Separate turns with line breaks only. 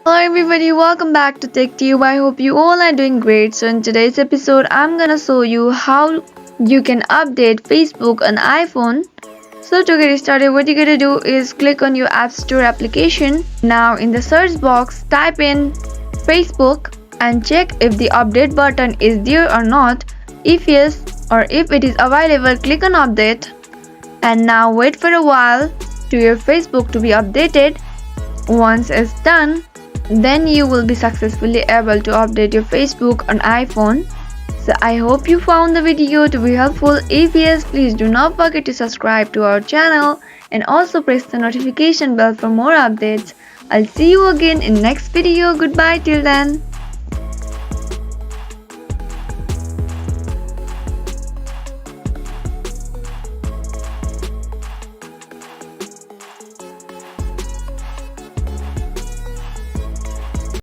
Hello everybody, welcome back to TechTube. I hope you all are doing great. So in today's episode, I'm gonna show you how you can update Facebook on iPhone. So to get started, what you gotta do is click on your App Store application. Now in the search box, type in Facebook and check if the update button is there or not. If yes, or if it is available, click on update. And now wait for a while to your Facebook to be updated. Once it's done, then you will be successfully able to update your Facebook on iPhone. So I hope you found the video to be helpful. If yes, please do not forget to subscribe to our channel and also press the notification bell for more updates. I'll see you again in next video. Goodbye till then.